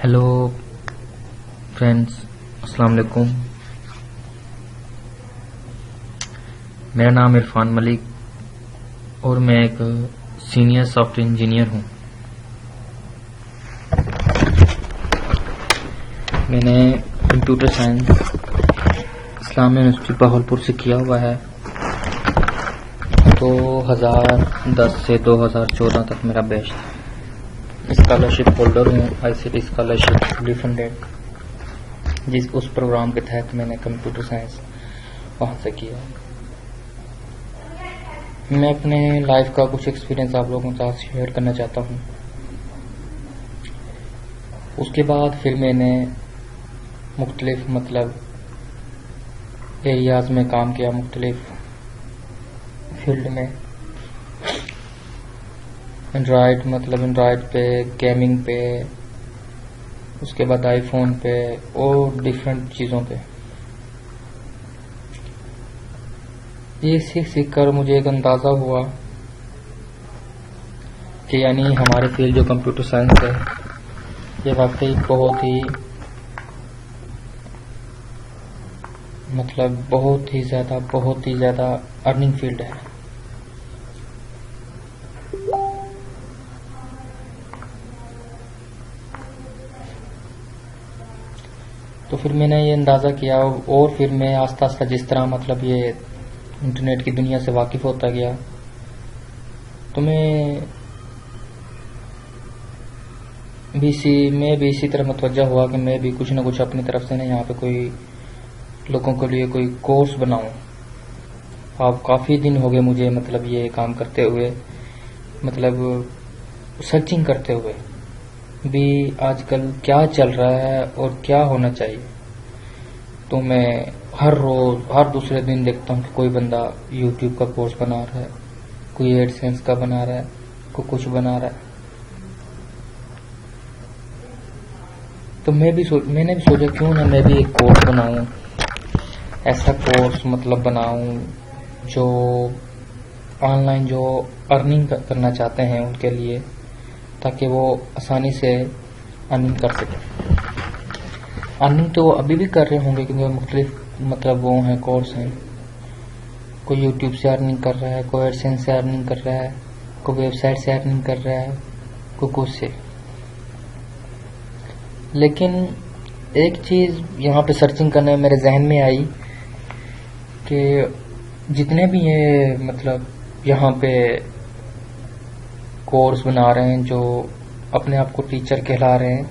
Hello friends, अस्सलाम वालेकुम। मेरा नाम इरफान मलिक और मैं एक सीनियर सॉफ्टवेयर इंजीनियर हूँ। मैंने computer science Islamia university Bahawalpur से किया हुआ है। 2010 से 2014 तक मेरा बैच था। स्कॉलरशिप होल्डर हूँ, ICT स्कॉलरशिप फुली फंडेड, जिस उस प्रोग्राम के तहत मैंने कंप्यूटर साइंस वहाँ से किया। मैं अपने लाइफ का कुछ एक्सपीरियंस आप लोगों के साथ शेयर करना चाहता हूँ। उसके बाद फिर मैंने मुख्तलिफ एरियाज में काम किया, मुख्तलिफ फील्ड में। एंड्रॉयड पे, गेमिंग पे, उसके बाद आईफोन पे और डिफरेंट चीज़ों पे। ये सीख कर मुझे एक अंदाज़ा हुआ कि यानी हमारे फील्ड जो कंप्यूटर साइंस है ये वाकई बहुत ही ज़्यादा अर्निंग फील्ड है। तो फिर मैंने ये अंदाज़ा किया और फिर मैं आस्ता आस्ता जिस तरह ये इंटरनेट की दुनिया से वाकिफ़ होता गया, तो मैं भी इसी तरह मुतवज्जा हुआ कि मैं भी कुछ ना कुछ अपनी तरफ से यहाँ पे कोई लोगों के लिए कोई कोर्स बनाऊं। अब काफ़ी दिन हो गए मुझे ये काम करते हुए, सर्चिंग करते हुए भी आजकल क्या चल रहा है और क्या होना चाहिए। तो मैं हर रोज़ हर दूसरे दिन देखता हूँ कि कोई बंदा YouTube का कोर्स बना रहा है, कोई एडसेंस का बना रहा है, कोई कुछ बना रहा है। तो मैंने भी सोचा क्यों ना मैं भी एक कोर्स बनाऊं, ऐसा कोर्स बनाऊं जो ऑनलाइन जो अर्निंग करना चाहते हैं उनके लिए, ताकि वो आसानी से अर्निंग कर सकें। अर्निंग तो अभी भी कर रहे होंगे क्योंकि मुख्तलिफ वो हैं, कोर्स हैं। कोई यूट्यूब से अर्निंग कर रहा है, कोई एडसेंस से अर्निंग कर रहा है, कोई वेबसाइट से अर्निंग कर रहा है, कोई कुछ से। लेकिन एक चीज़ यहाँ पे सर्चिंग करने में मेरे जहन में आई कि जितने भी ये यहाँ पे कोर्स बना रहे हैं, जो अपने आप को टीचर कहला रहे हैं,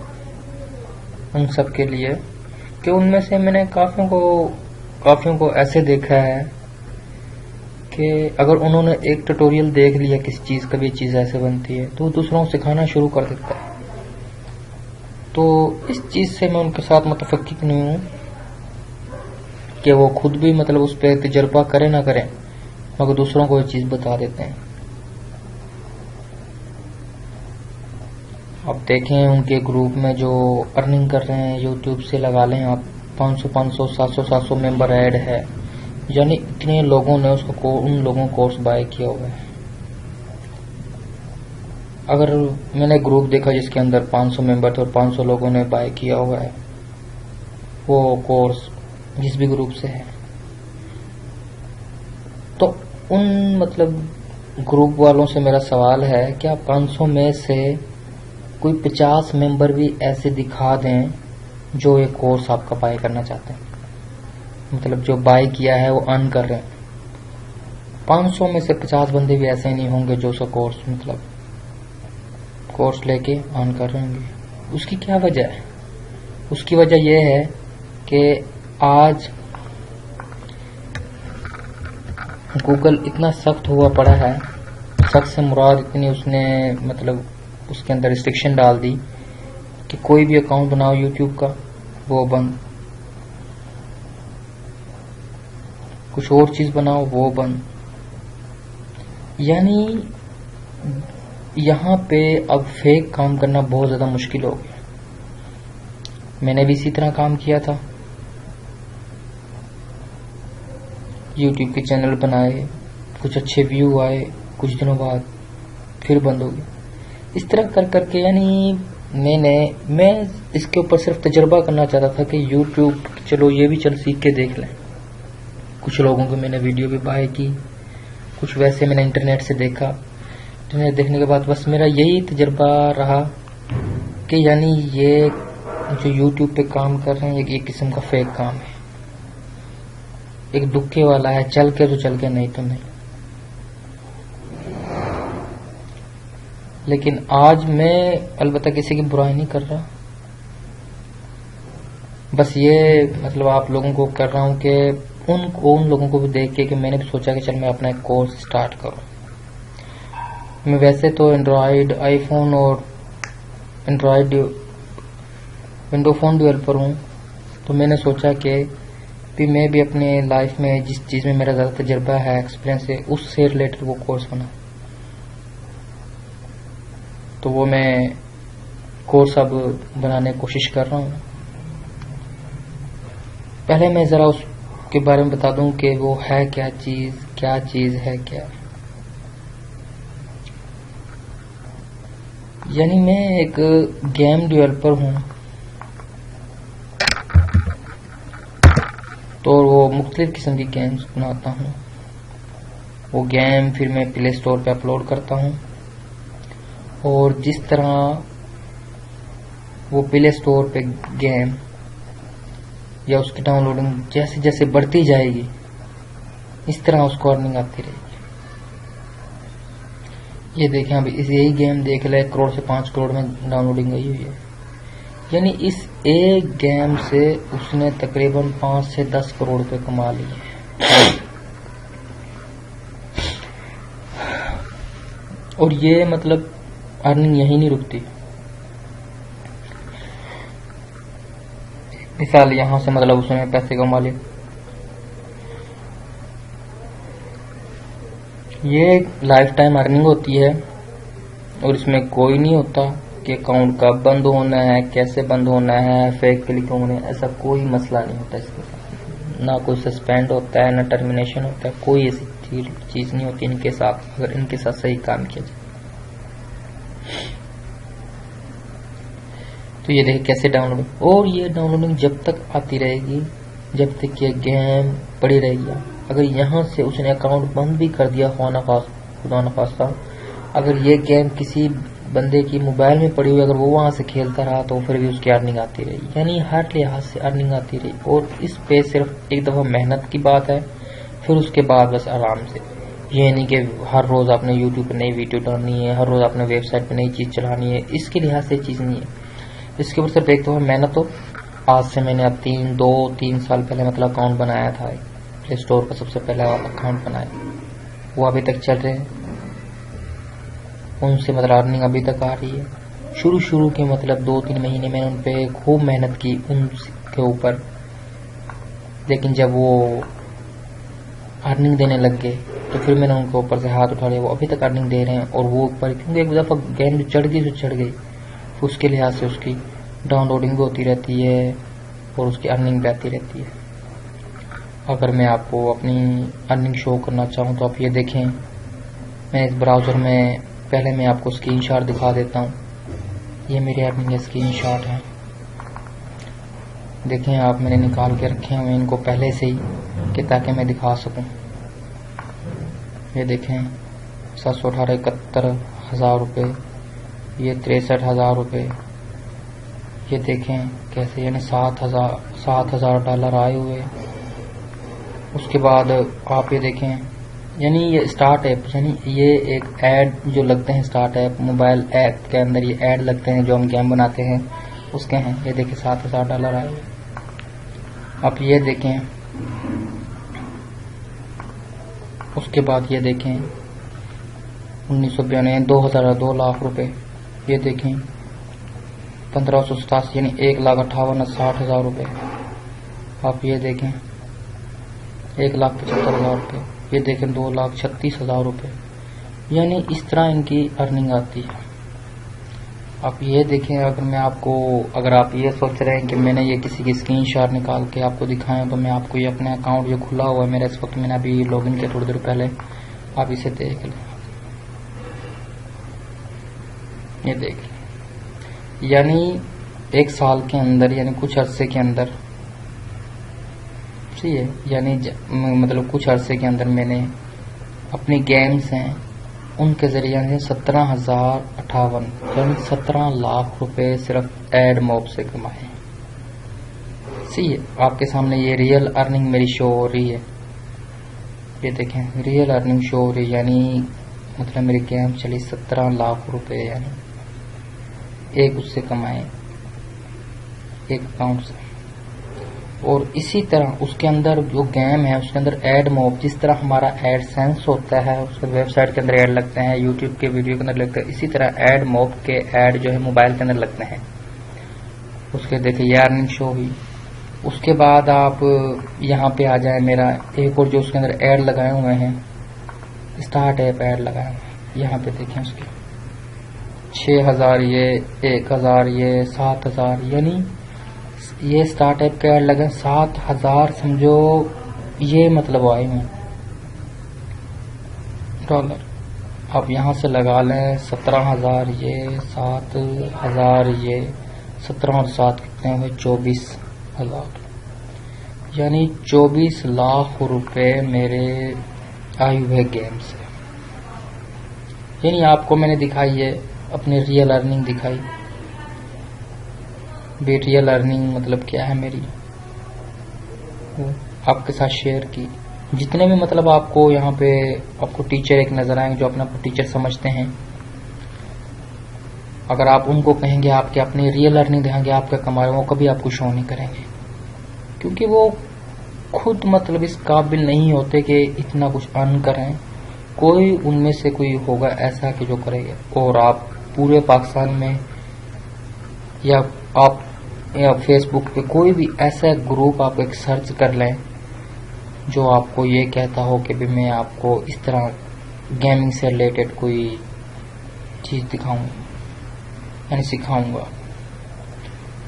उन सब के लिए कि उनमें से मैंने काफ़ियों को ऐसे देखा है कि अगर उन्होंने एक ट्यूटोरियल देख लिया किसी चीज़ का भी चीज़ ऐसे बनती है तो दूसरों को सिखाना शुरू कर देता है। तो इस चीज़ से मैं उनके साथ मुतफक्किक नहीं हूँ कि वो खुद भी उस पर तजर्बा करें ना करें, मगर दूसरों को ये चीज़ बता देते हैं। अब देखें उनके ग्रुप में जो अर्निंग कर रहे हैं यूट्यूब से, लगा लें आप 500 700 मेंबर ऐड है, यानी इतने लोगों ने उन लोगों को कोर्स बाय किया हुआ है। अगर मैंने ग्रुप देखा जिसके अंदर 500 मेंबर थे और 500 लोगों ने बाय किया हुआ है वो कोर्स, जिस भी ग्रुप से है, तो उन ग्रुप वालों से मेरा सवाल है कि आप 500 में से कोई 50 मेंबर भी ऐसे दिखा दें जो ये कोर्स आपका बाय करना चाहते हैं, जो बाय किया है वो अर्न कर रहे हैं। 500 में से 50 बंदे भी ऐसे नहीं होंगे जो उसका कोर्स लेके अर्न कर रहे होंगे। उसकी क्या वजह है? उसकी वजह यह है कि आज गूगल इतना सख्त हुआ पड़ा है, सख्त से मुराद इतनी उसने उसके अंदर रिस्ट्रिक्शन डाल दी कि कोई भी अकाउंट बनाओ यूट्यूब का वो बंद, कुछ और चीज़ बनाओ वो बंद। यानी यहाँ पे अब फेक काम करना बहुत ज़्यादा मुश्किल हो गया। मैंने भी इसी तरह काम किया था, यूट्यूब के चैनल बनाए, कुछ अच्छे व्यू आए, कुछ दिनों बाद फिर बंद हो गए। इस तरह कर करके यानी मैं इसके ऊपर सिर्फ तजर्बा करना चाहता था कि यूट्यूब चलो ये भी चल सीख के देख लें। कुछ लोगों को मैंने वीडियो भी बाय की, कुछ वैसे मैंने इंटरनेट से देखा। इंटरनेट देखने के बाद बस मेरा यही तजर्बा रहा कि यानी ये जो यूट्यूब पे काम कर रहे हैं एक किस्म का फेक काम है, एक दुक्के वाला है, चल के तो चल के, नहीं तो नहीं। लेकिन आज मैं अलबत्ता किसी की बुराई नहीं कर रहा, बस ये मतलब आप लोगों को कर रहा हूं कि उन लोगों को भी देख के कि मैंने भी सोचा कि चल मैं अपना एक कोर्स स्टार्ट करूं। मैं वैसे तो एंड्रॉयड, आईफोन और एंड्रॉयड विंडो फोन डेवलपर हूं, तो मैंने सोचा कि भी मैं भी अपने लाइफ में जिस चीज़ में मेरा ज़्यादा तजर्बा है, एक्सपीरियंस है, उससे रिलेटेड वो कोर्स बना। तो वो मैं कोर्स अब बनाने की कोशिश कर रहा हूँ। पहले मैं ज़रा उसके बारे में बता दूं कि वो है क्या चीज़ है क्या। यानी मैं एक गेम डेवलपर हूँ, तो वो मुख्तलिफ किस्म की गेम्स बनाता हूँ। वो गेम फिर मैं प्ले स्टोर पे अपलोड करता हूँ, और जिस तरह वो प्ले स्टोर पे गेम या उसकी डाउनलोडिंग जैसे जैसे बढ़ती जाएगी, इस तरह उसको अर्निंग आती रहेगी। ये देखें, अभी यही गेम देख ले, 1 करोड़ से 5 करोड़ में डाउनलोडिंग गई हुई है। यानी इस एक गेम से उसने तकरीबन 5 से 10 करोड़ रुपए कमा लिए। और ये मतलब अर्निंग यही नहीं रुकती। मिसाल यहां से मतलब उसने पैसे कमा लिए, ये लाइफ टाइम अर्निंग होती है, और इसमें कोई नहीं होता कि अकाउंट कब बंद होना है, कैसे बंद होना है, फेक क्लिक होने, ऐसा कोई मसला नहीं होता इसके साथ। ना कोई सस्पेंड होता है, ना टर्मिनेशन होता है, कोई ऐसी चीज नहीं होती इनके साथ, अगर इनके साथ सही काम किया जाए। तो ये देखिए कैसे डाउनलोडिंग, और ये डाउनलोडिंग जब तक आती रहेगी, जब तक ये गेम पड़ी रहेगी। अगर यहाँ से उसने अकाउंट बंद भी कर दिया, खुदा न खास्ता, अगर ये गेम किसी बंदे की मोबाइल में पड़ी हुई, अगर वो वहां से खेलता रहा, तो फिर भी उसकी अर्निंग आती रही। यानी हर लिहाज से अर्निंग आती रही। और इस पे सिर्फ एक दफा मेहनत की बात है, फिर उसके बाद बस आराम से। ये नहीं कि हर रोज आपने यूट्यूब पे नई वीडियो डालनी है, हर रोज आपने वेबसाइट पे नई चीज चलानी है, इसके लिहाज से चीज नहीं है। इसके ऊपर सिर्फ एक दफा मेहनत हो। आज से मैंने अब 2-3 साल पहले मतलब अकाउंट बनाया था, प्ले स्टोर का सबसे पहला अकाउंट बनाया, वो अभी तक चल रहे हैं, उनसे मतलब अर्निंग अभी तक आ रही है। शुरू के मतलब 2-3 महीने मैंने उन पे खूब मेहनत की उनके ऊपर, लेकिन जब वो अर्निंग देने लग गए तो फिर मैंने उनके ऊपर से हाथ उठा लिया। वो अभी तक अर्निंग दे रहे हैं, और वो ऊपर क्योंकि एक दफा गेम जो चढ़ गई तो चढ़ गई, उसके लिहाज से उसकी डाउनलोडिंग भी होती रहती है और उसकी अर्निंग भी आती रहती है। अगर मैं आपको अपनी अर्निंग शो करना चाहूँ तो आप ये देखें, मैं इस ब्राउज़र में पहले मैं आपको स्क्रीनशॉट दिखा देता हूँ। ये मेरे अर्निंग स्क्रीनशॉट है, देखें आप, मैंने निकाल के रखे हैं इनको पहले से ही कि ताकि मैं दिखा सकूं। ये देखें 718,71,000 रुपये, ये 63,000 रुपये, ये देखें कैसे, यानी 7,000 डॉलर आए हुए। उसके बाद आप ये देखें, यानी ये स्टार्ट ऐप, यानी ये एक ऐड जो लगते हैं स्टार्ट ऐप, मोबाइल ऐप के अंदर ये ऐड लगते हैं जो हम गेम बनाते हैं उसके हैं। ये देखें 7,000 डॉलर आए। आप ये देखें, उसके बाद ये देखें 1992 2 लाख रुपए, ये देखें 1587 यानी 1,58,60,000 रुपये। आप ये देखें 1,75,000 रुपये, ये देखें 2,36,000 रुपये। यानी इस तरह इनकी अर्निंग आती है। आप ये देखें, अगर आप ये सोच रहे हैं कि मैंने ये किसी की स्क्रीनशॉट निकाल के आपको दिखाएं, तो मैं आपको ये अपने अकाउंट जो खुला हुआ है मेरा इस वक्त, मैंने अभी लॉगिन किया थोड़ी देर पहले, आप इसे देख लें। ये देख लें, यानी 1 साल के अंदर, यानी कुछ अरसे के अंदर, सही है, यानी मतलब कुछ अरसे के अंदर मैंने अपनी गेम्स हैं उनके जरिए यानी 17,058 यानी 17 लाख रुपए सिर्फ एड मॉब से कमाए। सही है, आपके सामने ये रियल अर्निंग मेरी शो हो रही है, ये देखें रियल अर्निंग शो हो रही है, यानी मतलब मेरी गेम चली 17 लाख रुपए, यानी एक उससे कमाए, एक अकाउंट से। और इसी तरह उसके अंदर जो गेम है उसके अंदर एड मॉब, जिस तरह हमारा एडसेंस होता है उसके वेबसाइट के अंदर ऐड लगते हैं, यूट्यूब के वीडियो के अंदर लगते हैं, इसी तरह एड मॉब के ऐड जो है मोबाइल के अंदर लगते हैं। उसके देखिए ये अर्निंग शो हुई। उसके बाद आप यहाँ पे आ जाए, मेरा एक और जो उसके अंदर ऐड लगाए हुए हैं, स्टार्ट ऐप ऐड लगाए हुए हैं, यहाँ पे देखें उसके 6,000 ये, 1,000 ये, 7,000, यानी ये स्टार्ट ऐप के ऐड लगे 7,000 समझो, ये मतलब आए हैं डॉलर। आप यहाँ से लगा लें 17,000 ये, 7,000 ये, 17 और 7 कितने हुए 24,000, यानी 24 लाख रुपए मेरे आए हुए गेम से। यानी आपको मैंने दिखाई है अपनी रियल अर्निंग दिखाई, भी रियल अर्निंग मतलब क्या है मेरी, आपके साथ शेयर की। जितने भी मतलब आपको यहाँ पे आपको टीचर एक नजर आएंगे जो अपने टीचर समझते हैं, अगर आप उनको कहेंगे आपके अपनी रियल अर्निंग देंगे आपका कमा रहे, वो कभी आपको शो नहीं करेंगे, क्योंकि वो खुद मतलब इस काबिल नहीं होते कि इतना कुछ अर्न करें। कोई उनमें से कोई होगा ऐसा कि जो करेगा। और आप पूरे पाकिस्तान में या फेसबुक पे कोई भी ऐसा ग्रुप आप एक सर्च कर लें जो आपको ये कहता हो कि भी मैं आपको इस तरह गेमिंग से रिलेटेड कोई चीज़ दिखाऊंगा यानी सिखाऊंगा।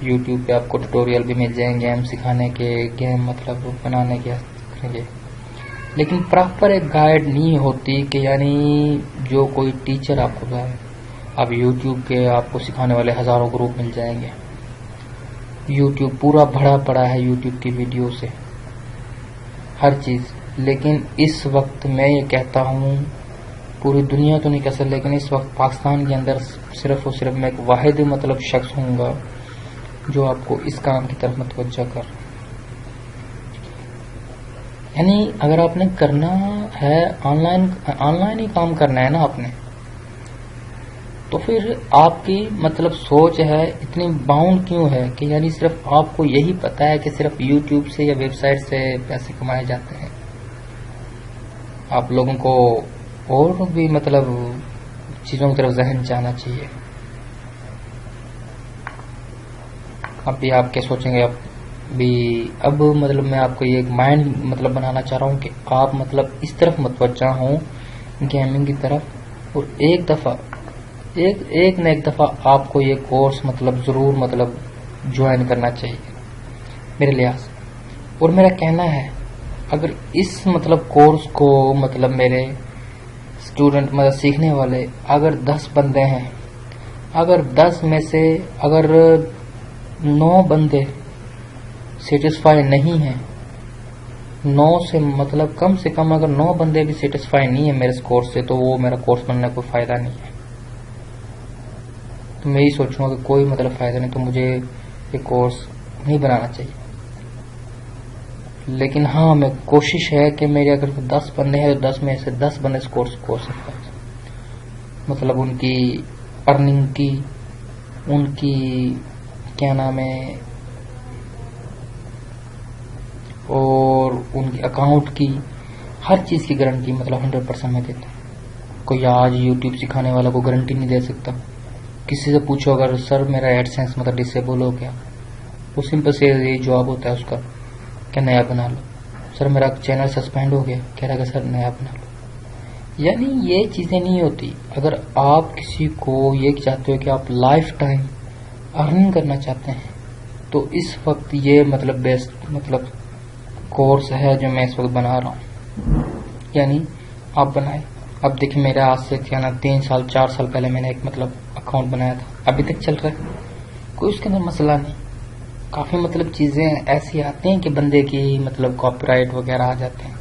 यूट्यूब पे आपको ट्यूटोरियल भी मिल जाएंगे गेम सिखाने के, गेम मतलब बनाने के करेंगे, लेकिन प्रॉपर एक गाइड नहीं होती कि यानी जो कोई टीचर आपको बताए। अब यूट्यूब के आपको सिखाने वाले हज़ारों ग्रुप मिल जाएंगे, यूट्यूब पूरा भरा पड़ा है यूट्यूब की वीडियो से हर चीज़। लेकिन इस वक्त मैं ये कहता हूँ, पूरी दुनिया तो नहीं कह सकता, लेकिन इस वक्त पाकिस्तान के अंदर सिर्फ और सिर्फ मैं एक वाहिद मतलब शख्स हूँगा जो आपको इस काम की तरफ मुतवज्जा कर। यानी अगर आपने करना है ऑनलाइन ही काम करना है ना आपने, तो फिर आपकी मतलब सोच है इतनी बाउंड क्यों है कि यानी सिर्फ आपको यही पता है कि सिर्फ यूट्यूब से या वेबसाइट से पैसे कमाए जाते हैं। आप लोगों को और भी मतलब चीज़ों की तरफ जहन जाना चाहिए। अब भी आप क्या सोचेंगे, अब मतलब मैं आपको ये एक माइंड मतलब बनाना चाह रहा हूँ कि आप मतलब इस तरफ मुतवज्जा हों गेमिंग की तरफ, और एक न एक दफ़ा आपको ये कोर्स मतलब ज़रूर मतलब ज्वाइन करना चाहिए मेरे लिहाज से। और मेरा कहना है अगर इस मतलब कोर्स को मतलब मेरे स्टूडेंट मतलब सीखने वाले अगर 10 बंदे हैं, अगर 10 में से अगर 9 बंदे सेटिस्फाई नहीं हैं, 9 से मतलब कम से कम अगर 9 बंदे भी सेटिस्फाई नहीं है मेरे कोर्स से, तो वो मेरा कोर्स बनने का कोई फ़ायदा नहीं है। तो मैं यही सोचूंगा कि कोई मतलब फ़ायदा नहीं, तो मुझे ये कोर्स नहीं बनाना चाहिए। लेकिन हाँ, मैं कोशिश है कि मेरे अगर 10 बंदे हैं तो 10 में से 10 बंदे इस कोर्स को सकते हैं, मतलब उनकी अर्निंग की, उनकी क्या नाम है, और उनकी अकाउंट की, हर चीज़ की गारंटी मतलब 100% में देता हूँ। कोई आज यूट्यूब सिखाने वाला को गारंटी नहीं दे सकता। किसी से पूछो अगर सर मेरा एडसेंस मतलब डिसेबल हो गया, वो सिंपल से यही जवाब होता है उसका कि नया बना लो। सर मेरा चैनल सस्पेंड हो गया, कह रहा है सर नया बना लो। यानी ये चीज़ें नहीं होती। अगर आप किसी को ये चाहते हो कि आप लाइफ टाइम अर्निंग करना चाहते हैं, तो इस वक्त ये मतलब बेस्ट मतलब कोर्स है जो मैं इस वक्त बना रहा हूँ। यानी आप बनाए। अब देखिए मेरा आज से क्या ना 3 साल 4 साल पहले मैंने एक मतलब अकाउंट बनाया था, अभी तक चल रहा है। कोई उसके अंदर मसला नहीं। काफ़ी मतलब चीज़ें ऐसी आती हैं कि बंदे की मतलब कॉपीराइट वगैरह आ जाते हैं,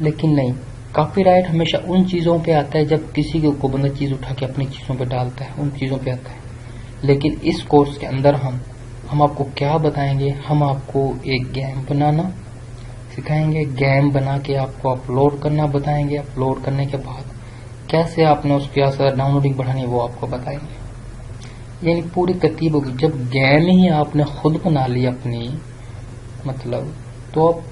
लेकिन नहीं, कॉपीराइट हमेशा उन चीज़ों पे आता है जब किसी को बंदा चीज़ उठा के अपनी चीज़ों पे डालता है, उन चीज़ों पे आता है। लेकिन इस कोर्स के अंदर हम आपको क्या बताएंगे, हम आपको एक गेम बनाना सिखाएंगे, गेम बना के आपको अपलोड करना बताएंगे, अपलोड करने के बाद कैसे आपने उसकी डाउनलोडिंग बढ़ानी है वो आपको बताएंगे। यानी पूरी तरतीब होगी। जब गेम ही आपने खुद बना ली अपनी मतलब, तो आप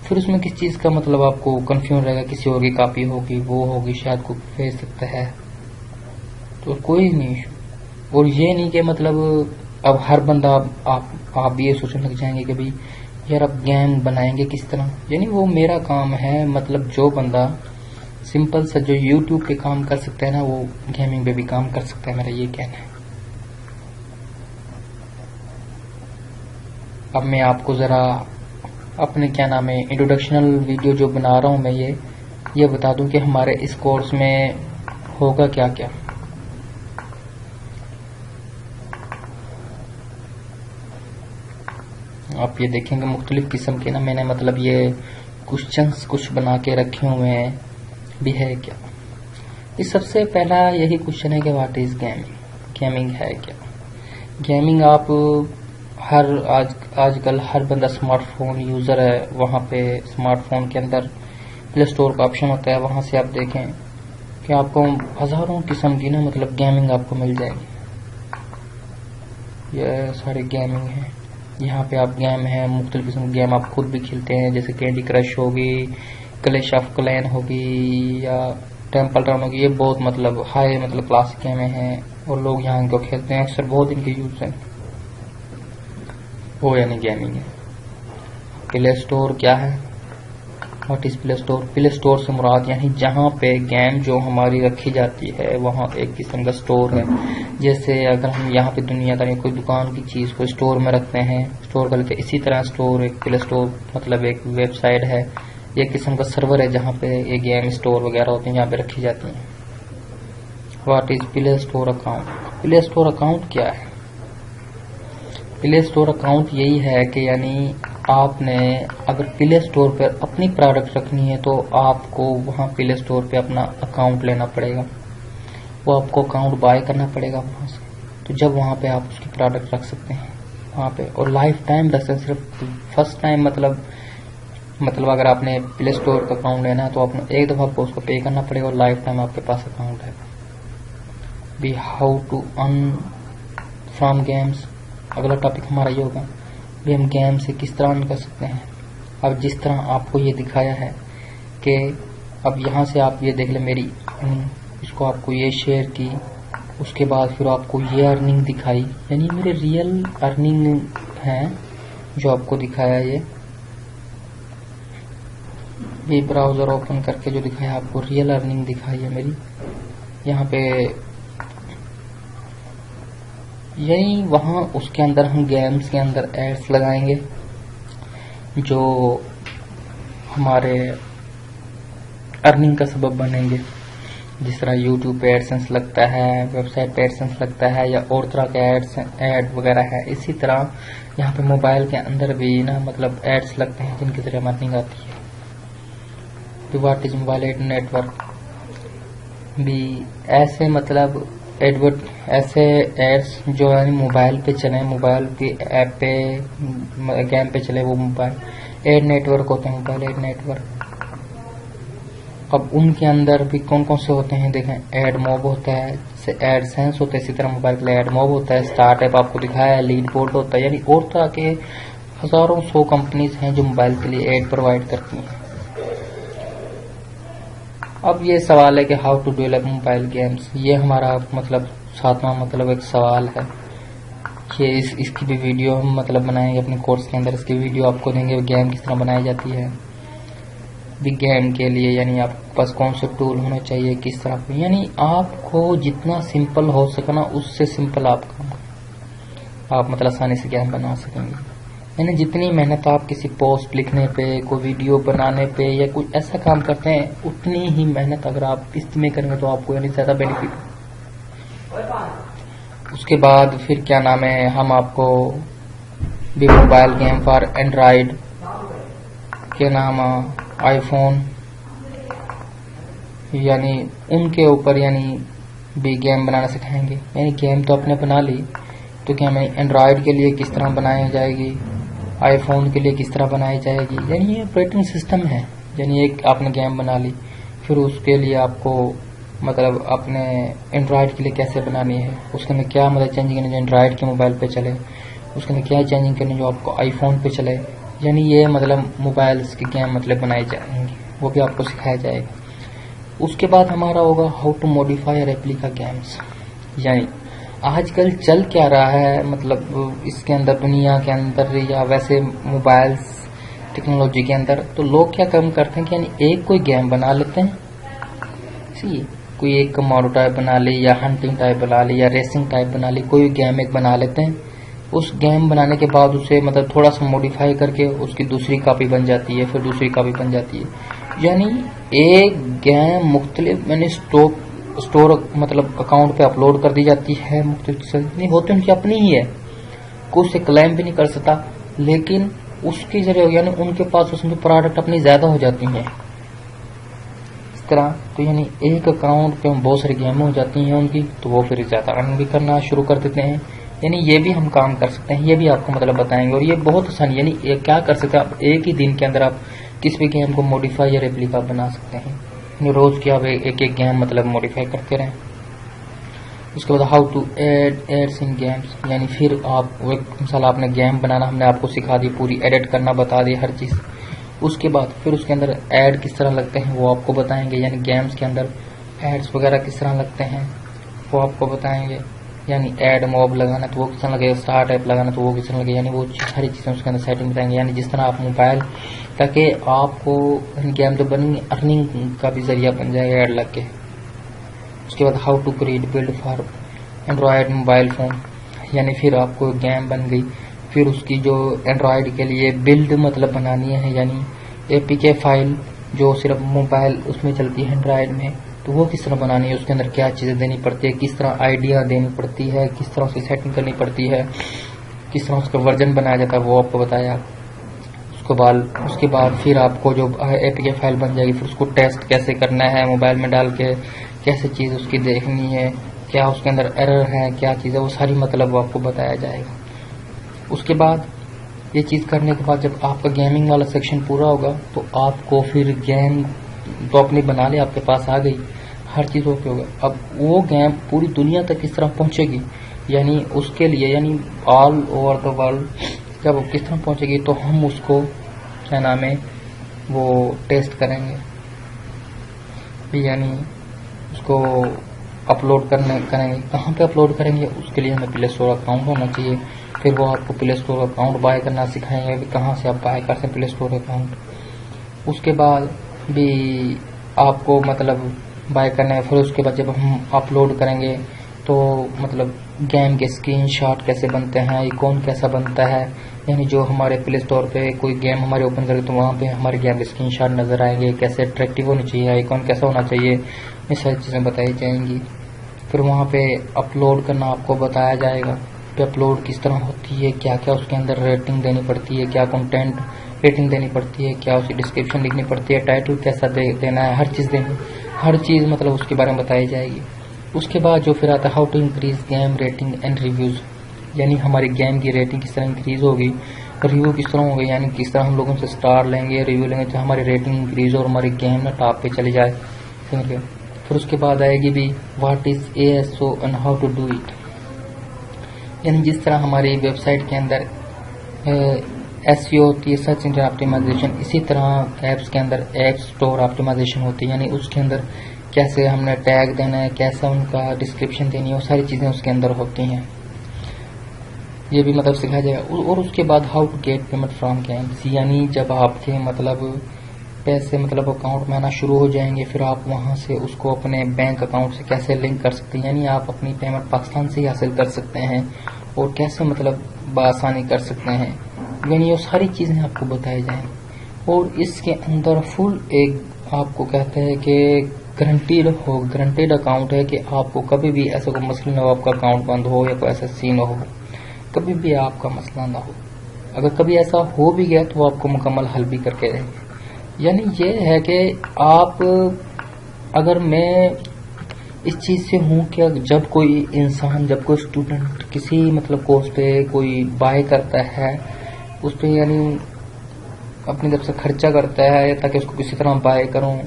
फिर उसमें किस चीज़ का मतलब आपको कंफ्यूजन रहेगा, किसी और की कॉपी होगी, वो होगी, शायद कोई भेज सकता है, तो कोई नहीं इशू। और ये नहीं कि मतलब अब हर बंदा आप भी ये सोचने लग जाएंगे कि भाई यार अब गेम बनाएंगे किस तरह। यानी वो मेरा काम है, मतलब जो बंदा सिंपल सा जो यूट्यूब पे काम कर सकता है ना, वो गेमिंग पे भी काम कर सकता है, मेरा ये कहना है। अब मैं आपको ज़रा अपने क्या नाम है इंट्रोडक्शनल वीडियो जो बना रहा हूँ मैं ये बता दूं कि हमारे इस कोर्स में होगा क्या क्या। आप ये देखेंगे मुख्तलिफ किस्म के ना मैंने मतलब ये क्वेश्चंस कुछ बना के रखे हुए हैं भी है क्या। इस सबसे पहला यही क्वेश्चन है कि व्हाट इज गेमिंग, गेमिंग है क्या। गेमिंग आप आजकल हर बंदा स्मार्टफोन यूज़र है, वहाँ पे स्मार्टफोन के अंदर प्ले स्टोर का ऑप्शन होता है, वहाँ से आप देखें कि आपको हज़ारों किस्म की ना मतलब गेमिंग आपको मिल जाएगी। ये सारे गेमिंग हैं, यहाँ पे आप गेम है मुख्तलिफ किस्म की गेम आप खुद भी खेलते हैं, जैसे कैंडी क्रश होगी, क्लैश ऑफ क्लैन होगी या टेम्पल रन होगी। ये बहुत मतलब हाई मतलब क्लासिक गेमें हैं और लोग यहाँ इनको खेलते हैं, अक्सर बहुत इनके यूज हैं। वो यानी गेमिंग है। प्ले स्टोर क्या है, what is play store. Play store से मुराद यानी जहाँ पे गेम जो हमारी रखी जाती है वहाँ एक किस्म का स्टोर है। जैसे अगर हम यहाँ पे दुनियादारी कोई दुकान की चीज़ को स्टोर में रखते हैं, स्टोर कर लेते हैं, इसी तरह स्टोर एक प्ले स्टोर मतलब एक वेबसाइट है, एक किस्म का सर्वर है जहाँ पे ये गेम स्टोर वगैरह होते हैं, यहाँ पे रखी जाती हैं। What is play store account. Play store account क्या है। प्ले स्टोर अकाउंट यही है कि यानी आपने अगर प्ले स्टोर पर अपनी प्रोडक्ट रखनी है तो आपको वहाँ प्ले स्टोर पे अपना अकाउंट लेना पड़ेगा, वो आपको अकाउंट बाय करना पड़ेगा वहाँ से। तो जब वहाँ पे आप उसकी प्रोडक्ट रख सकते हैं वहाँ पे, और लाइफ टाइम रख सकते हैं। सिर्फ फर्स्ट टाइम मतलब अगर आपने प्ले स्टोर का अकाउंट लेना है तो आपने एक दफ़ा आपको उसको पे करना पड़ेगा और लाइफ टाइम आपके पास अकाउंट है भी। How to earn from games, अगला टॉपिक हमारा ये होगा भी हम गेम से किस तरह अर्न कर सकते हैं। अब जिस तरह आपको ये दिखाया है कि अब यहाँ से आप ये देख लें मेरी इसको आपको ये शेयर की, उसके बाद फिर आपको ये अर्निंग दिखाई, यानी मेरे रियल अर्निंग हैं जो आपको दिखाया। ये ब्राउज़र ओपन करके जो दिखाया आपको रियल अर्निंग दिखाई है मेरी यहाँ पे, यही वहाँ उसके अंदर हम गेम्स के अंदर एड्स लगाएंगे जो हमारे अर्निंग का सबब बनेंगे। जिस तरह यूट्यूब पे एडसेंस लगता है, वेबसाइट पे एडसेंस लगता है या और तरह के ऐड वगैरह है, इसी तरह यहाँ पे मोबाइल के अंदर भी ना मतलब एड्स लगते हैं जिनके जरिए अर्निंग आती है। तो what is mobile ad network भी ऐसे मतलब ऐसे एड्स जो है मोबाइल पे चले, मोबाइल की ऐप पे गेम पे चले, वो मोबाइल एड नेटवर्क होते हैं, मोबाइल एड नेटवर्क। अब उनके अंदर भी कौन कौन से होते हैं देखें, एड मॉब होता है, एड सेंस होता है, इसी तरह मोबाइल के लिए एड मॉब होता है, स्टार्ट ऐप आपको दिखाया है, लीड बोर्ड होता है, यानी और तरह के हजारों सौ कंपनीज हैं जो मोबाइल के लिए एड प्रोवाइड करती हैं। अब ये सवाल है कि how to develop mobile games, ये हमारा मतलब 7वां मतलब एक सवाल है। ये इसकी भी वीडियो हम मतलब बनाएंगे अपने कोर्स के अंदर, इसकी वीडियो आपको देंगे गेम किस तरह बनाई जाती है भी गेम के लिए, यानी आपके पास कौन से टूल होने चाहिए, किस तरह पे, यानी आपको जितना सिंपल हो सके ना उससे सिंपल आप मतलब आसानी से गेम बना सकेंगे। यानी जितनी मेहनत आप किसी पोस्ट लिखने पे, कोई वीडियो बनाने पे या कुछ ऐसा काम करते हैं, उतनी ही मेहनत अगर आप इसमें करेंगे तो आपको यानी ज़्यादा बेनिफिट। उसके बाद फिर क्या नाम है, हम आपको भी मोबाइल गेम फॉर एंड्रॉयड के नाम आईफोन यानी उनके ऊपर यानी भी गेम बनाना सिखाएंगे। यानी गेम तो आपने बना ली, तो क्या मैं एंड्रॉयड के लिए किस तरह बनाई जाएगी, आईफोन के लिए किस तरह बनाई जाएगी। यानी ये ऑपरेटिंग सिस्टम है। यानी एक आपने गेम बना ली, फिर उसके लिए आपको मतलब अपने एंड्रॉयड के लिए कैसे बनानी है, उसके अंदर क्या मतलब चेंजिंग करनी जो एंड्रॉयड के मोबाइल पे चले, उसके अंदर क्या चेंजिंग करनी जो आपको आईफोन पे चले। यानी ये मतलब मोबाइल्स की गेम मतलब बनाई जाएंगी, वो भी आपको सिखाया जाएगा। उसके बाद हमारा होगा how to modify replica games. यानी आजकल चल क्या रहा है, मतलब इसके अंदर दुनिया के अंदर या वैसे मोबाइल्स टेक्नोलॉजी के अंदर, तो लोग क्या काम करते हैं कि यानी एक कोई गेम बना लेते हैं, सी कोई एक कमांडो टाइप बना ली या हंटिंग टाइप बना ली या रेसिंग टाइप बना ली, कोई गेम एक बना लेते हैं। उस गेम बनाने के बाद उसे मतलब थोड़ा सा मॉडिफाई करके उसकी दूसरी कॉपी बन जाती है, फिर दूसरी कॉपी बन जाती है। यानी एक गेम मुख्तलिफ यानी स्टोर मतलब अकाउंट पे अपलोड कर दी जाती है, मुख्तलिफ नहीं होती उनकी अपनी ही है, कोई उसे क्लेम भी नहीं कर सकता, लेकिन उसके जरिए यानी उनके पास उसमें प्रोडक्ट अपनी ज्यादा हो जाती हैं इस तरह। तो यानी एक अकाउंट पे बहुत सारी गेमें हो जाती हैं उनकी, तो वो फिर ज्यादा अर्न भी करना शुरू कर देते हैं। यानी ये भी हम काम कर सकते हैं, ये भी आपको मतलब बताएंगे। और ये बहुत आसान, यानी ये क्या कर सकते हैं आप, एक ही दिन के अंदर आप किसी भी गेम को मॉडिफाई या रेप्लिका बना सकते हैं। यानी रोज की आप एक एक गेम मतलब मॉडिफाई करते रहें। उसके बाद how to ads in games, यानी फिर आप मिसाल आपने गेम बनाना हमने आपको सिखा दी, पूरी एडिट करना बता दी हर चीज़। उसके बाद फिर उसके अंदर ऐड किस तरह लगते हैं वो आपको बताएंगे। यानी गेम्स के अंदर एड्स वगैरह किस तरह लगते हैं वो आपको बताएंगे। यानी ऐड मॉब लगाना तो वो किस तरह लगेगा, स्टार ऐप लगाना तो वो किस तरह लगेगा, यानी वो सारी चीज़ें उसके अंदर सेटिंग बताएंगे। यानी जिस तरह आप मोबाइल, ताकि आपको गेम तो बनेंगे अर्निंग का भी जरिया बन जाएगा ऐड लग के। उसके बाद how to create build for Android mobile phone, यानी फिर आपको गेम बन गई, फिर उसकी जो एंड्रॉयड के लिए बिल्ड मतलब बनानी है, यानी एपीके फाइल जो सिर्फ मोबाइल उसमें चलती है एंड्रॉयड में, तो वो किस तरह बनानी है, उसके अंदर क्या चीज़ें देनी पड़ती है, किस तरह आइडिया देनी पड़ती है, किस तरह उसकी सेटिंग करनी पड़ती है, किस तरह उसका वर्जन बनाया जाता है, वो आपको बताया। उसके बाद फिर आपको जो एपीके फाइल बन जाएगी, फिर उसको टेस्ट कैसे करना है मोबाइल में डाल के, कैसे चीज़ उसकी देखनी है, क्या उसके अंदर एरर है, क्या चीज़ है, वो सारी मतलब वो आपको बताया जाएगा। उसके बाद ये चीज़ करने के बाद जब आपका गेमिंग वाला सेक्शन पूरा होगा, तो आपको फिर गेम तो अपनी बना ले, आपके पास आ गई, हर चीज़ ओके होगा। अब वो गेम पूरी दुनिया तक किस तरह पहुंचेगी, यानी उसके लिए यानी ऑल ओवर द वर्ल्ड जब वो किस तरह पहुंचेगी, तो हम उसको क्या नाम है वो टेस्ट करेंगे। यानी उसको अपलोड करेंगे, कहाँ पे अपलोड करेंगे, उसके लिए हमें प्ले स्टोर अकाउंट होना चाहिए। फिर वो आपको प्ले स्टोर अकाउंट बाय करना सिखाएंगे कि कहाँ से आप बाय कर सकते प्ले स्टोर अकाउंट। उसके बाद भी आपको मतलब बाय करना है। फिर उसके बाद जब हम अपलोड करेंगे तो मतलब गेम के स्क्रीनशॉट कैसे बनते हैं, आइकॉन कैसा बनता है, यानी जो हमारे प्ले स्टोर पे कोई गेम हमारे ओपन करें तो वहाँ पे हमारे गेम के स्क्रीनशॉट नज़र आएंगे, कैसे अट्रैक्टिव होनी चाहिए, आइकॉन कैसा होना चाहिए, ये सारी चीज़ें बताई जाएंगी। फिर वहाँ पे अपलोड करना आपको बताया जाएगा कि अपलोड किस तरह होती है, क्या क्या उसके अंदर रेटिंग देनी पड़ती है, क्या कंटेंट रेटिंग देनी पड़ती है, क्या उसकी डिस्क्रिप्शन लिखनी पड़ती है, टाइटल कैसा देना है, हर चीज़ मतलब उसके बारे में बताई जाएगी। उसके बाद जो फिर आता है how to increase game rating and reviews, यानी हमारी गेम की रेटिंग किस तरह इंक्रीज होगी, रिव्यू किस तरह होगी, यानी किस तरह हम लोगों से स्टार लेंगे, रिव्यू लेंगे तो हमारी रेटिंग इंक्रीज और हमारी गेम ना टॉप पे चली जाए। फिर उसके बाद आएगी भी what is ASO and how to do it, यानी जिस तरह हमारी वेबसाइट के अंदर SEO होती है, सर्च इंजन ऑप्टिमाइजेशन, इसी तरह ऐप्स के अंदर ऐप स्टोर ऑप्टिमाइजेशन होती है, यानी उसके अंदर कैसे हमने टैग देना है, कैसा उनका डिस्क्रिप्शन देनी है, वो सारी चीज़ें उसके अंदर होती हैं, ये भी मतलब सिखाया जाएगा। और उसके बाद how to get payment from games, यानी जब आपके मतलब पैसे मतलब अकाउंट में आना शुरू हो जाएंगे, फिर आप वहां से उसको अपने बैंक अकाउंट से कैसे लिंक कर सकते हैं, यानी आप अपनी पेमेंट पाकिस्तान से ही हासिल कर सकते हैं और कैसे मतलब बआसानी कर सकते हैं, यानी ये सारी चीज़ें आपको बताई जाएंगी। और इसके अंदर फुल एक आपको कहते हैं कि गारंटीड अकाउंट है कि आपको कभी भी ऐसा कोई मसला ना हो, आपका अकाउंट बंद हो या कोई ऐसा सीन हो, कभी भी आपका मसला ना हो। अगर कभी ऐसा हो भी गया तो आपको मुकम्मल हल भी करके देंगे। यानी ये है कि आप, अगर मैं इस चीज़ से हूँ कि जब कोई इंसान, जब कोई स्टूडेंट किसी मतलब कोर्स पे कोई बाय करता है, उस पर यानी अपनी तरफ से खर्चा करता है ताकि उसको किसी तरह बाय करूँ,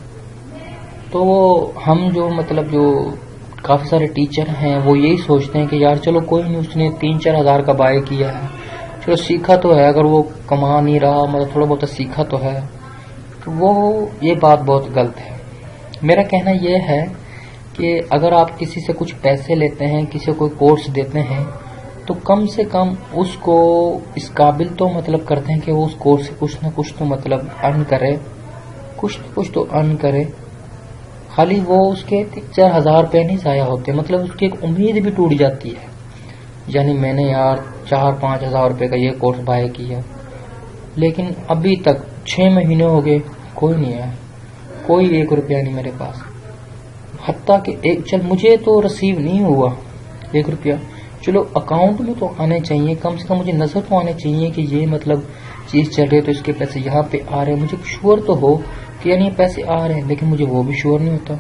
तो हम जो मतलब जो काफ़ी सारे टीचर हैं वो यही सोचते हैं कि यार चलो कोई नहीं, उसने 3-4 हज़ार का बाय किया है, चलो सीखा तो है, अगर वो कमा नहीं रहा मतलब थोड़ा बहुत सीखा तो है। तो वो ये बात बहुत गलत है। मेरा कहना ये है कि अगर आप किसी से कुछ पैसे लेते हैं, किसी को कोई कोर्स देते हैं, तो कम से कम उसको इस काबिल तो मतलब करते हैं कि वो उस कोर्स से कुछ ना कुछ तो मतलब अर्न करे, कुछ ना कुछ तो अर्न करे। खाली वो उसके 4,000 रुपये नहीं ज़ाया होते, मतलब उसकी एक उम्मीद भी टूट जाती है। यानी मैंने यार 4-5 हज़ार रुपये का ये कोर्स बाय किया, लेकिन अभी तक 6 महीने हो गए, कोई नहीं आया, कोई 1 रुपया नहीं मेरे पास। हत्ता कि एक चल मुझे तो रिसीव नहीं हुआ 1 रुपया, चलो अकाउंट में तो आने चाहिए, कम से कम मुझे नज़र तो आने चाहिए कि ये मतलब चीज़ चल रही है तो इसके पैसे यहाँ पे आ रहे हैं, मुझे श्योर तो हो कि यानी ये पैसे आ रहे हैं, लेकिन मुझे वो भी श्योर नहीं होता।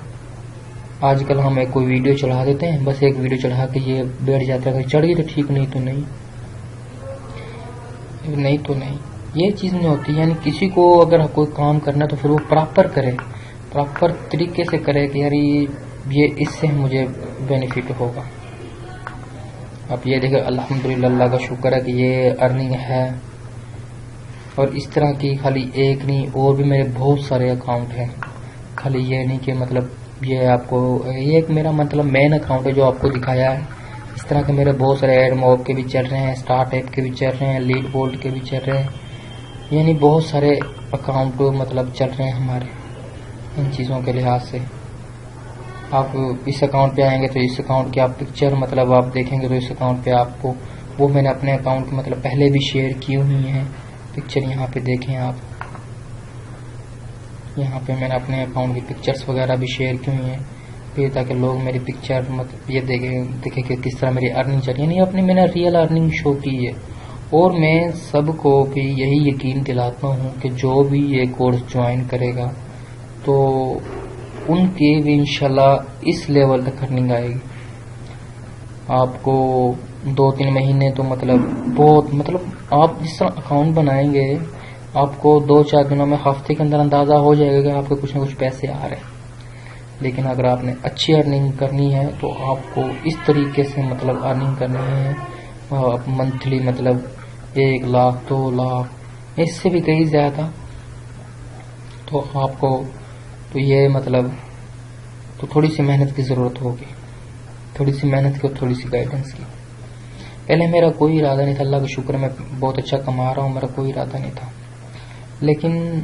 आजकल हम एक कोई वीडियो चढ़ा देते हैं, बस एक वीडियो चढ़ा के ये बैठ जाता है, चढ़ गई तो ठीक, नहीं तो नहीं, नहीं तो नहीं। ये चीज़ नहीं होती। यानी किसी को अगर कोई काम करना है तो फिर वो प्रॉपर करे, प्रॉपर तरीके से करे कि यार ये इससे मुझे बेनिफिट होगा। अब ये देखो अल्हम्दुलिल्लाह, अल्लाह का शुक्र है कि ये अर्निंग है। और इस तरह की खाली एक नहीं, और भी मेरे बहुत सारे अकाउंट हैं, खाली ये नहीं कि मतलब ये आपको, ये एक मेरा मतलब मेन अकाउंट है जो आपको दिखाया है। इस तरह के मेरे बहुत सारे एडमॉब के भी चल रहे हैं, स्टार्ट ऐप के भी चल रहे हैं, लीड बोल्ट के भी चल रहे हैं, यानी बहुत सारे अकाउंट मतलब चल रहे हैं हमारे इन चीज़ों के लिहाज से। आप इस अकाउंट पे आएंगे तो इस अकाउंट की आप पिक्चर मतलब आप देखेंगे तो इस अकाउंट पे आपको, वो मैंने अपने अकाउंट के मतलब पहले भी शेयर की हुई हैं पिक्चर, यहाँ पे देखें आप, यहाँ पे मैंने अपने अकाउंट की पिक्चर्स वगैरह भी शेयर की हुई हैं फिर, ताकि लोग मेरी पिक्चर मतलब ये देखें कि किस तरह मेरी अर्निंग चल रही है। अपनी मैंने रियल अर्निंग शो की है। और मैं सबको भी यही यकीन दिलाता हूँ कि जो भी ये कोर्स ज्वाइन करेगा तो उनके भी इंशाल्लाह इस लेवल तक अर्निंग आएगी। आपको 2-3 महीने तो मतलब बहुत मतलब आप जिस तरह अकाउंट बनाएंगे, आपको 2-4 दिनों में, हफ्ते के अंदर अंदाज़ा हो जाएगा कि आपके कुछ ना कुछ पैसे आ रहे हैं। लेकिन अगर आपने अच्छी अर्निंग करनी है तो आपको इस तरीके से मतलब अर्निंग करनी है, मंथली मतलब 1 लाख 2 लाख, इससे भी कहीं ज़्यादा, तो आपको तो ये मतलब तो थोड़ी सी मेहनत की ज़रूरत होगी, थोड़ी सी मेहनत की और थोड़ी सी गाइडेंस की। पहले मेरा कोई इरादा नहीं था, अल्लाह का शुक्र मैं बहुत अच्छा कमा रहा हूँ, मेरा कोई इरादा नहीं था, लेकिन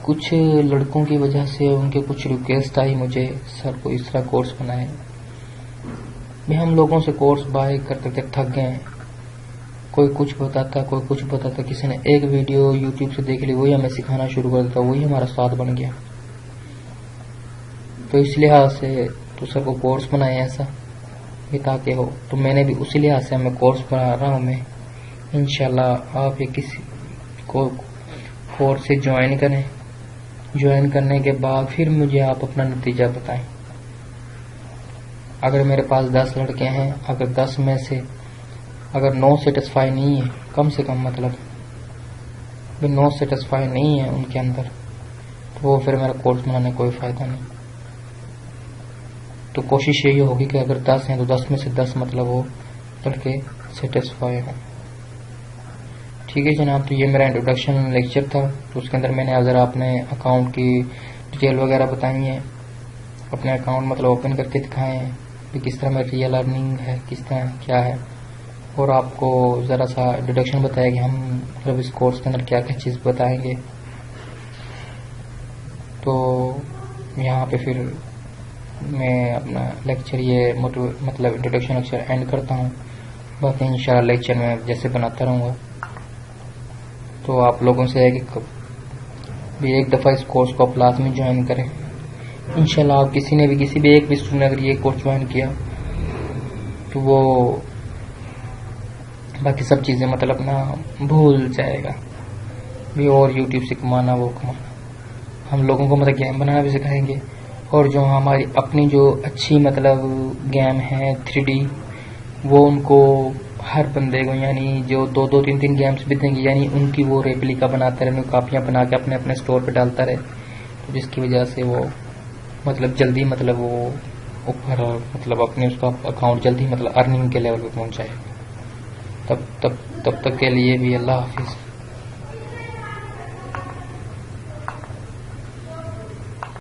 कुछ लड़कों की वजह से उनके कुछ रिक्वेस्ट आई मुझे, सर को इस तरह कोर्स बनाए। मैं हम लोगों से कोर्स बाय करते करते थक गए, कोई कुछ बताता, कोई कुछ बताता, किसी ने एक वीडियो यूट्यूब से देख ली, वही हमें सिखाना शुरू कर देता, वही हमारा साथ बन गया। तो इस लिहाज से तो सर को कोर्स बनाए ऐसा ये ताकि हो, तो मैंने भी उसी लिहाज से मैं कोर्स बना रहा हूँ। मैं इंशाल्लाह आप ये किसी को कोर्स से ज्वाइन करें, ज्वाइन करने के बाद फिर मुझे आप अपना नतीजा बताएं। अगर मेरे पास 10 लड़के हैं, अगर 10 में से अगर 9 सेटिस्फाई नहीं है, कम से कम मतलब 9 सेटिस्फाई नहीं है उनके अंदर, तो वो फिर मेरा कोर्स बनाने कोई फ़ायदा नहीं। तो कोशिश यही होगी कि अगर 10 हैं तो 10 में से 10 मतलब वो लड़के सेटिस्फाई हों। ठीक है जनाब, तो ये मेरा इंट्रोडक्शन लेक्चर था, तो उसके अंदर मैंने अगर आपने अकाउंट की डिटेल वगैरह बताई है, अपने अकाउंट मतलब ओपन करके दिखाए हैं कि किस तरह मेरी रियल अर्निंग है, किस तरह क्या है, और आपको ज़रा सा इंट्रोडक्शन बताया कि हम मतलब इस कोर्स के अंदर क्या क्या चीज़ बताएंगे। तो यहाँ पे फिर मैं अपना लेक्चर ये मतलब इंट्रोडक्शन लेक्चर एंड करता हूँ। बाकी इंशाल्लाह लेक्चर में जैसे बनाता रहूँगा। तो आप लोगों से है कि भी एक दफ़ा इस कोर्स को आप लाजमी ज्वाइन करें, इंशाल्लाह आप किसी ने भी किसी भी एक भी स्टूडेंट अगर ये कोर्स ज्वाइन किया तो वो बाकी सब चीज़ें मतलब अपना भूल जाएगा भी, और यूट्यूब से कमाना वो कमाना। हम लोगों को मतलब गेम बनाना भी सिखाएंगे, और जो हमारी अपनी जो अच्छी मतलब गेम है 3D वो उनको हर बंदे को यानी जो 2-3 गेम्स भी देंगे यानी उनकी वो रेप्लिका बनाता रहे, कापियाँ बना के अपने अपने स्टोर पे डालता रहे, तो जिसकी वजह से वो मतलब जल्दी मतलब वो ऊपर मतलब अपने उसका अकाउंट जल्दी मतलब अर्निंग के लेवल पे पहुंच जाए। तब तक के लिए भी अल्लाह हाफिज़।